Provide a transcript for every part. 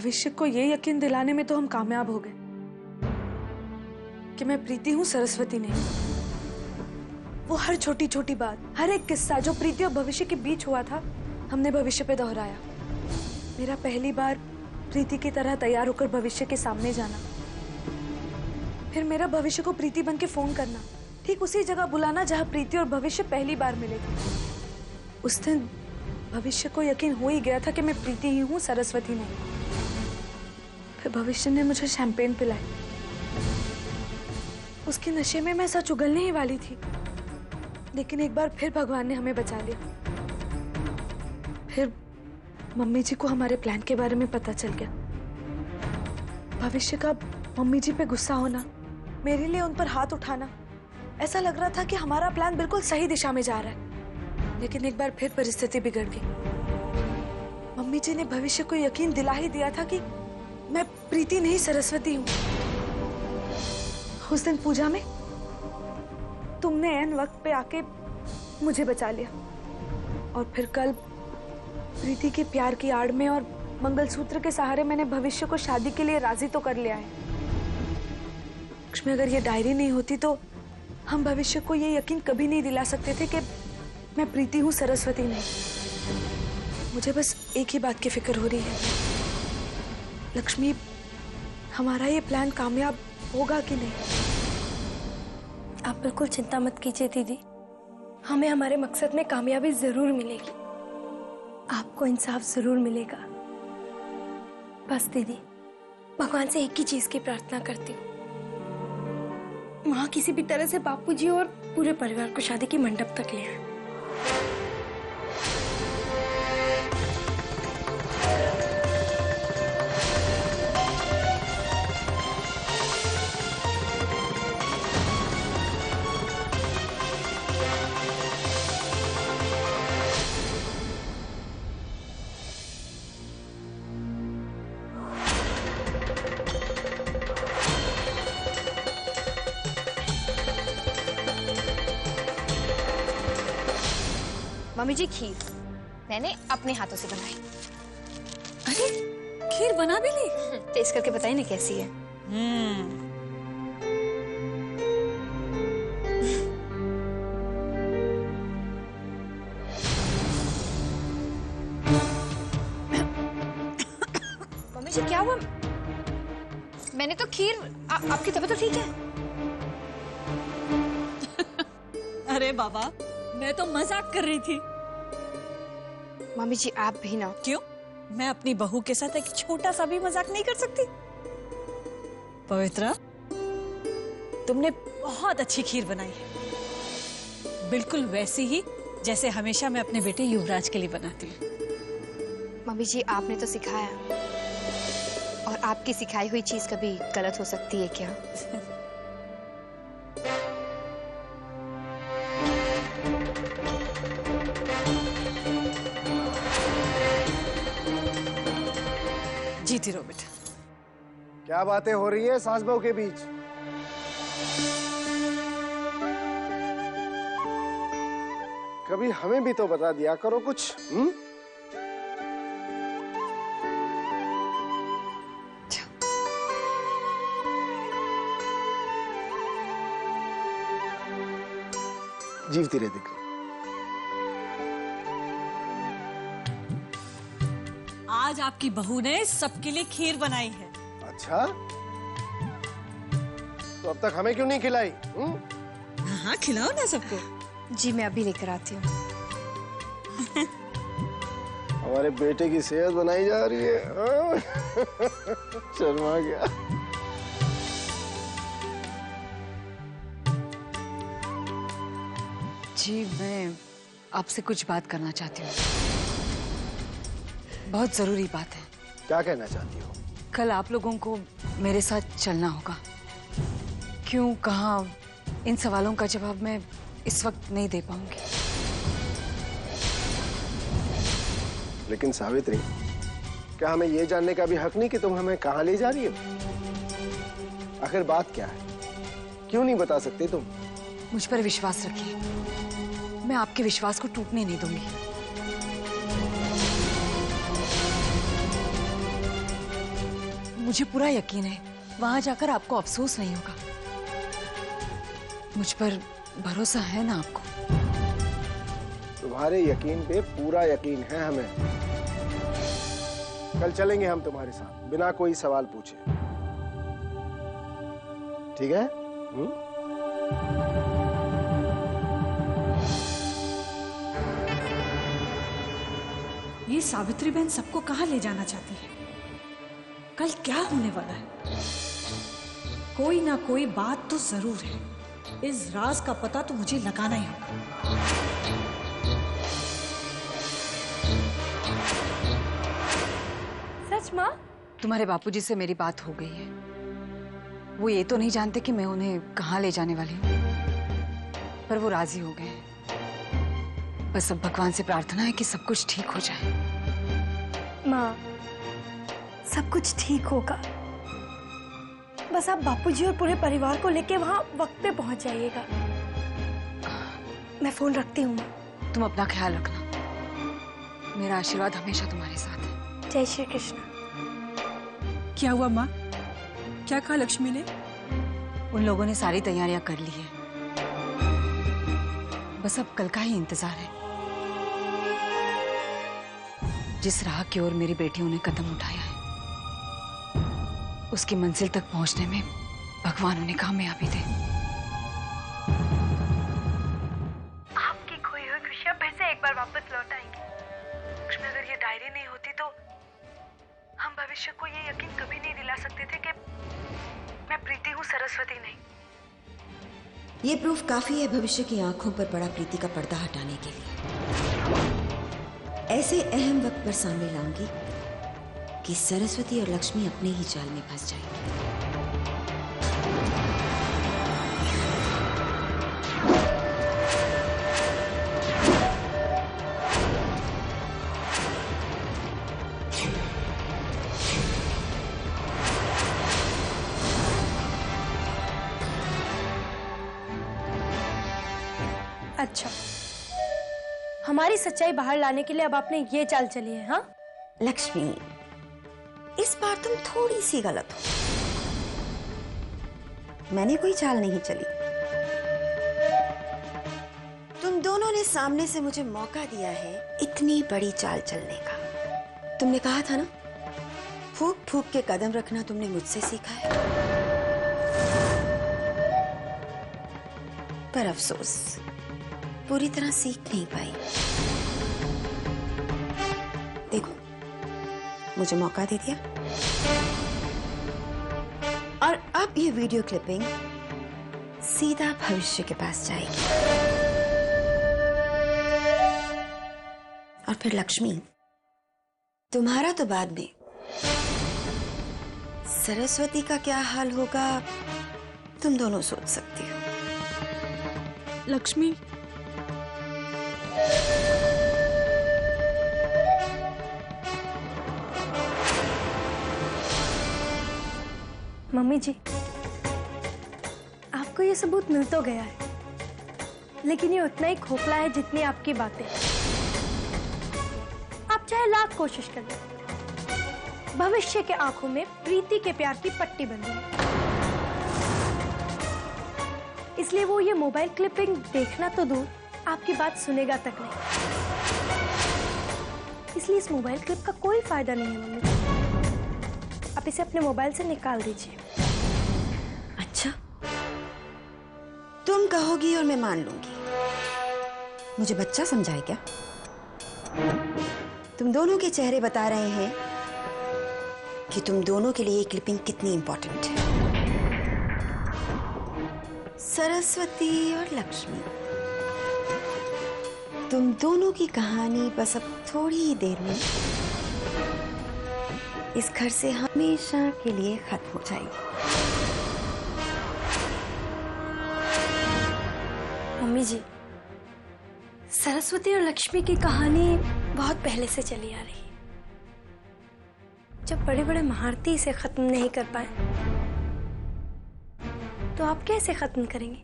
भविष्य को ये यकीन दिलाने में तो हम कामयाब हो गए कि मैं प्रीति हूँ, सरस्वती नहीं। वो हर छोटी छोटी बात, हर एक किस्सा जो प्रीति और भविष्य के बीच हुआ था, हमने भविष्य पे दोहराया। मेरा पहली बार प्रीति की तरह तैयार होकर भविष्य के सामने जाना, फिर मेरा भविष्य को प्रीति बन के फोन करना, ठीक उसी जगह बुलाना जहां प्रीति और भविष्य पहली बार मिले थे। उस दिन भविष्य को यकीन हो ही गया था कि मैं प्रीति ही हूँ, सरस्वती नहीं। फिर भविष्य ने मुझे शैंपेन पिलाई। उसके नशे में मैं सच उगलने ही वाली थी, लेकिन एक बार फिर भगवान ने हमें बचा लिया। फिर मम्मी जी को हमारे प्लान के बारे में पता चल गया। भविष्य का मम्मी जी पे गुस्सा होना, मेरे लिए उन पर हाथ उठाना, ऐसा लग रहा था कि हमारा प्लान बिल्कुल सही दिशा में जा रहा है। लेकिन एक बार फिर परिस्थिति बिगड़ गई। मम्मी जी ने भविष्य को यकीन दिला ही दिया था कि मैं प्रीति नहीं, सरस्वती हूँ। उस दिन पूजा में तुमने ऐन वक्त पे आके मुझे बचा लिया, और फिर कल प्रीति के प्यार की आड़ में और मंगलसूत्र के सहारे मैंने भविष्य को शादी के लिए राजी तो कर लिया है। लक्ष्मी, अगर ये डायरी नहीं होती तो हम भविष्य को ये यकीन कभी नहीं दिला सकते थे कि मैं प्रीति हूँ, सरस्वती नहीं। मुझे बस एक ही बात की फिक्र हो रही है, लक्ष्मी, हमारा ये प्लान कामयाब होगा कि नहीं? आप बिल्कुल चिंता मत कीजिए दीदी, हमें हमारे मकसद में कामयाबी जरूर मिलेगी। आपको इंसाफ जरूर मिलेगा। बस दीदी, भगवान से एक ही चीज की प्रार्थना करती हूँ, माँ किसी भी तरह से बापूजी और पूरे परिवार को शादी के मंडप तक ले आए। मम्मी जी, खीर मैंने अपने हाथों से बनाई। अरे, खीर बना भी ली? टेस्ट करके बताइए ना कैसी है। मम्मी जी, क्या हुआ? मैंने तो खीर आपकी तबीयत तो ठीक है? अरे बाबा, मैं तो मजाक कर रही थी। मम्मी जी, आप भी ना। क्यों? मैं अपनी बहू के साथ एक छोटा सा भी मजाक नहीं कर सकती? पवित्रा, तुमने बहुत अच्छी खीर बनाई है, बिल्कुल वैसी ही जैसे हमेशा मैं अपने बेटे युवराज के लिए बनाती हूँ। मम्मी जी, आपने तो सिखाया, और आपकी सिखाई हुई चीज कभी गलत हो सकती है क्या? जीती रहो बेटा। क्या बातें हो रही है सास बहू के बीच? कभी हमें भी तो बता दिया करो कुछ। जीवती रहे दिख। आज आपकी बहू ने सबके लिए खीर बनाई है। अच्छा, तो अब तक हमें क्यों नहीं खिलाई? हाँ, खिलाओ ना सबको। जी, मैं अभी लेकर आती हूँ। हमारे बेटे की सेहत बनाई जा रही है। शर्मा गया। जी, मैं आपसे कुछ बात करना चाहती हूँ, बहुत जरूरी बात है। क्या कहना चाहती हो? कल आप लोगों को मेरे साथ चलना होगा। क्यों, कहाँ, इन सवालों का जवाब मैं इस वक्त नहीं दे पाऊंगी। लेकिन सावित्री, क्या हमें ये जानने का भी हक नहीं कि तुम हमें कहाँ ले जा रही हो? आखिर बात क्या है? क्यों नहीं बता सकती तुम? मुझ पर विश्वास रखिए, मैं आपके विश्वास को टूटने नहीं दूंगी। मुझे पूरा यकीन है वहां जाकर आपको अफसोस नहीं होगा। मुझ पर भरोसा है ना आपको? तुम्हारे यकीन पे पूरा यकीन है हमें। कल चलेंगे हम तुम्हारे साथ बिना कोई सवाल पूछे, ठीक है? ये सावित्री बहन सबको कहाँ ले जाना चाहती है? कल क्या होने वाला है? कोई ना कोई बात तो जरूर है। इस राज का पता तो मुझे लगाना ही होगा। सच माँ? तुम्हारे बापूजी से मेरी बात हो गई है। वो ये तो नहीं जानते कि मैं उन्हें कहाँ ले जाने वाली हूँ, पर वो राजी हो गए हैं। बस अब भगवान से प्रार्थना है कि सब कुछ ठीक हो जाए। माँ, सब कुछ ठीक होगा। बस आप बापूजी और पूरे परिवार को लेके वहाँ वक्त पे पहुंच जाइएगा। मैं फोन रखती हूँ माँ। तुम अपना ख्याल रखना। मेरा आशीर्वाद हमेशा तुम्हारे साथ है। जय श्री कृष्ण। क्या हुआ माँ? क्या कहा लक्ष्मी ने? उन लोगों ने सारी तैयारियां कर ली है, बस अब कल का ही इंतजार है। जिस राह की ओर मेरी बेटियों ने कदम उठाया है, उसकी मंजिल तक पहुंचने में भगवान उन्हें कामयाबी दे। आपकी खोई हुई खुशियां फिर से एक बार वापस लौट आएंगी। लक्ष्मी, अगर ये डायरी नहीं होती तो हम भविष्य को ये यकीन कभी नहीं दिला सकते थे कि मैं प्रीति हूँ, सरस्वती नहीं। ये प्रूफ काफी है भविष्य की आंखों पर पड़ा प्रीति का पर्दा हटाने के लिए। ऐसे अहम वक्त पर सामने लाऊंगी कि सरस्वती और लक्ष्मी अपने ही जाल में फंस जाएंगी। अच्छा, हमारी सच्चाई बाहर लाने के लिए अब आपने ये चाल चली है? हाँ लक्ष्मी, इस बार तुम थोड़ी सी गलत हो। मैंने कोई चाल नहीं चली। तुम दोनों ने सामने से मुझे मौका दिया है इतनी बड़ी चाल चलने का। तुमने कहा था ना, फूंक फूंक के कदम रखना तुमने मुझसे सीखा है। पर अफसोस, पूरी तरह सीख नहीं पाई। देखो, मुझे मौका दे दिया और अब ये वीडियो क्लिपिंग सीधा भविष्य के पास जाएगी। और फिर लक्ष्मी, तुम्हारा तो बाद में, सरस्वती का क्या हाल होगा तुम दोनों सोच सकती हो। लक्ष्मी, मम्मी जी, आपको ये सबूत मिल तो गया है, लेकिन ये उतना ही खोखला है जितनी आपकी बातें। आप चाहे लाख कोशिश कर लें, भविष्य के आंखों में प्रीति के प्यार की पट्टी बंधी है। इसलिए वो ये मोबाइल क्लिपिंग देखना तो दूर, आपकी बात सुनेगा तक नहीं। इसलिए इस मोबाइल क्लिप का कोई फायदा नहीं है मम्मी। आप इसे अपने मोबाइल से निकाल दीजिए। अच्छा, तुम कहोगी और मैं मान लूंगी। मुझे बच्चा समझाए क्या? तुम दोनों के चेहरे बता रहे हैं कि तुम दोनों के लिए ये क्लिपिंग कितनी इंपॉर्टेंट है। सरस्वती और लक्ष्मी, तुम दोनों की कहानी बस अब थोड़ी ही देर में इस घर से हमेशा के लिए खत्म हो जाएगी। मम्मी जी, सरस्वती और लक्ष्मी की कहानी बहुत पहले से चली आ रही है। जब बड़े बड़े महारथी इसे खत्म नहीं कर पाए, तो आप कैसे खत्म करेंगे?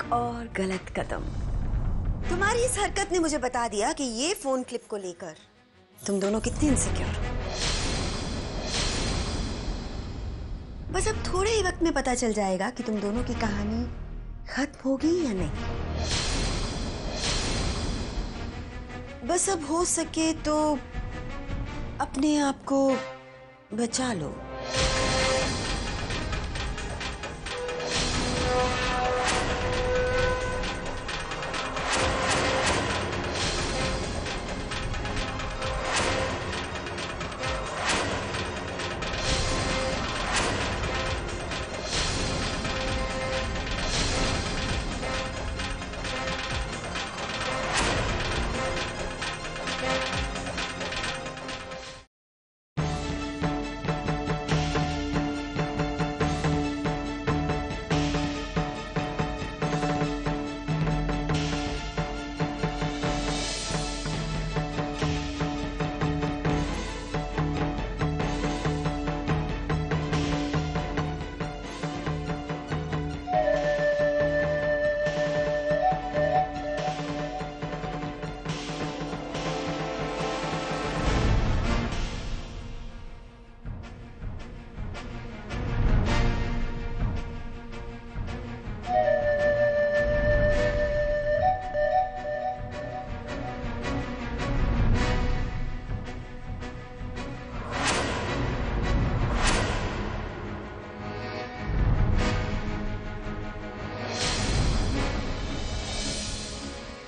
एक और गलत कदम। तुम्हारी इस हरकत ने मुझे बता दिया कि ये फोन क्लिप को लेकर तुम दोनों कितने इनसिक्योर हो। बस अब थोड़े ही वक्त में पता चल जाएगा कि तुम दोनों की कहानी खत्म होगी या नहीं। बस अब हो सके तो अपने आप को बचा लो।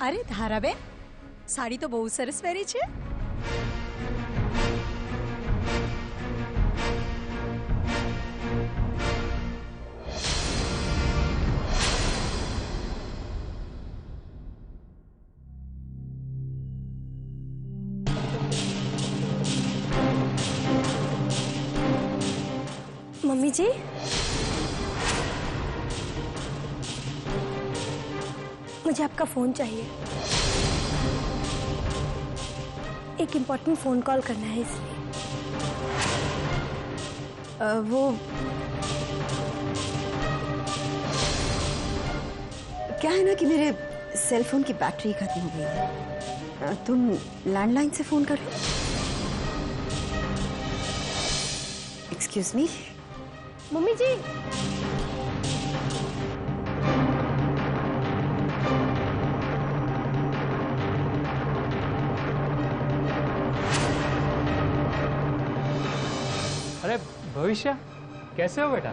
अरे धाराबेन, साड़ी तो बहुत सरस પહેરી છે। मम्मी जी, मुझे आपका फोन चाहिए। एक इम्पोर्टेंट फोन कॉल करना है इसलिए। वो क्या है ना कि मेरे सेल फोन की बैटरी खत्म हो गई है। तुम लैंडलाइन से फोन करो। Excuse me. मम्मी जी, अरे भविष्य, कैसे हो बेटा?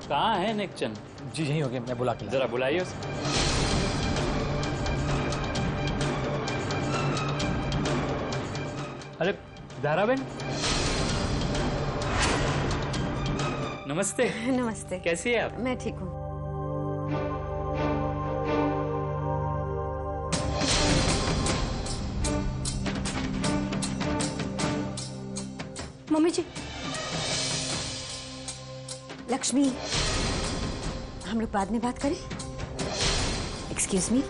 कहाँ है नेकचंद? जी यहीं हो गया, मैं बुला के जरा बुलाइए उसे। अरे धाराबेन, नमस्ते। नमस्ते। कैसी है आप? मैं ठीक हूँ। मम्मी जी। लक्ष्मी, हम लोग बाद में बात करें। Excuse me.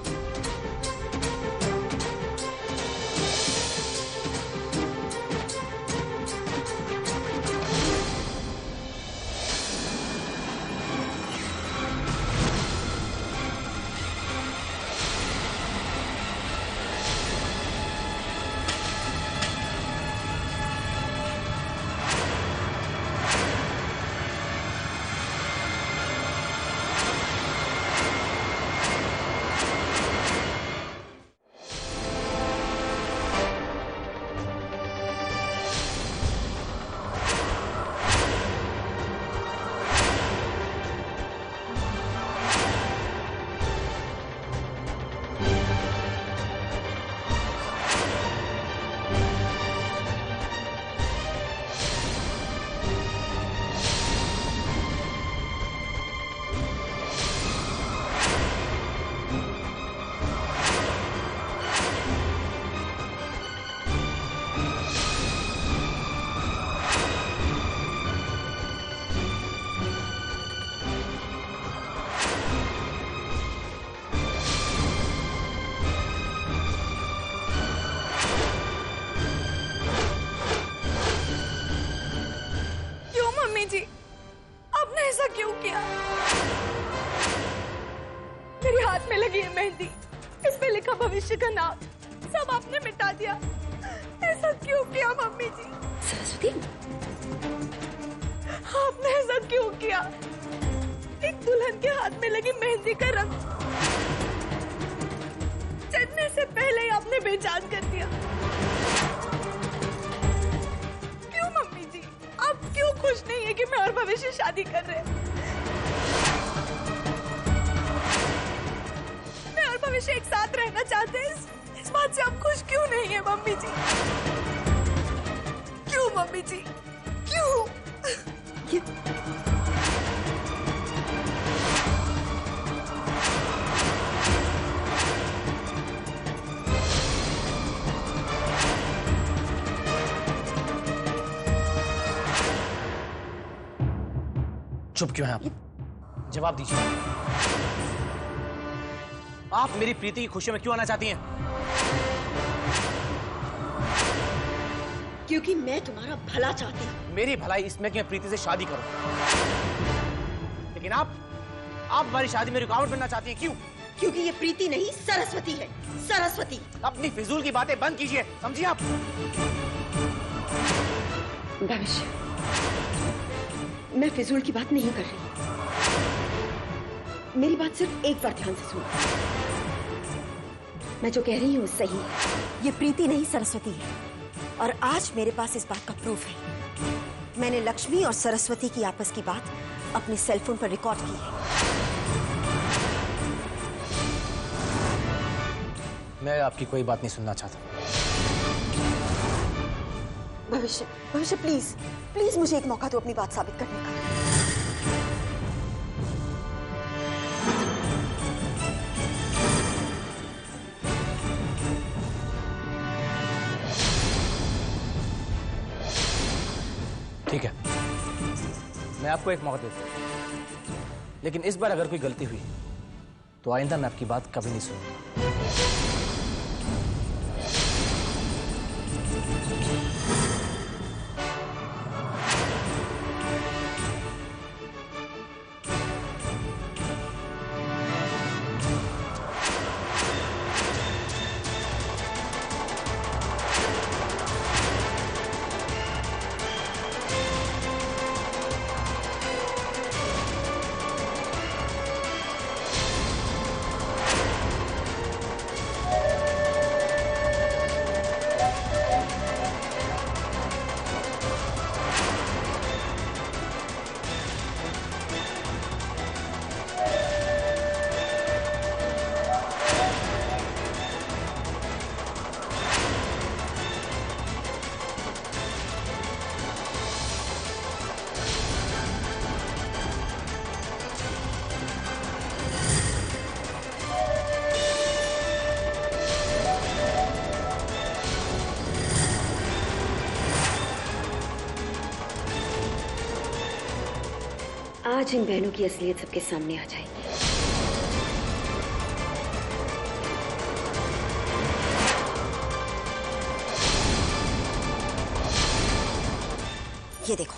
मम्मी जी, आपने ऐसा क्यों किया? मेरे हाथ में लगी है मेहंदी, इस पे लिखा भविष्य का नाम, सब आपने मिटा दिया। ऐसा क्यों किया मम्मी जी? सरस्वती, आपने ऐसा क्यों किया? एक दुल्हन के हाथ में लगी मेहंदी का रंग चढ़ने से पहले ही आपने बेजान कर दिया। क्यों मम्मी जी, आप क्यों खुश नहीं है कि मैं और भविष्य शादी कर रहे हैं? मैं और भविष्य एक साथ रहना चाहते हैं, इस बात से आप खुश क्यों नहीं है मम्मी जी? क्यों मम्मी जी, क्यों? चुप क्यों हैं आप? जवाब दीजिए। आप मेरी प्रीति की खुशियों में क्यों आना चाहती हैं? क्योंकि मैं तुम्हारा भला चाहती हूँ। मेरी भलाई इसमें कि मैं प्रीति से शादी करूं, लेकिन आप हमारी शादी में रुकावट बनना चाहती हैं। क्यों? क्योंकि ये प्रीति नहीं, सरस्वती है। सरस्वती। अपनी फिजूल की बातें बंद कीजिए, समझिए आप? भविष्य, मैं फिजूल की बात नहीं कर रही। मेरी बात सिर्फ एक बार ध्यान से सुनो। मैं जो कह रही हूँ सही है। ये प्रीति नहीं, सरस्वती है। और आज मेरे पास इस बात का प्रूफ है। मैंने लक्ष्मी और सरस्वती की आपस की बात अपने सेलफोन पर रिकॉर्ड की है। मैं आपकी कोई बात नहीं सुनना चाहता। भविष्य, भविष्य प्लीज, प्लीज मुझे एक मौका दो अपनी बात साबित करने का। ठीक है, मैं आपको एक मौका देता हूं, लेकिन इस बार अगर कोई गलती हुई तो आइंदा मैं आपकी बात कभी नहीं सुनूंगा। आज इन बहनों की असलियत सबके सामने आ जाएगी। ये देखो,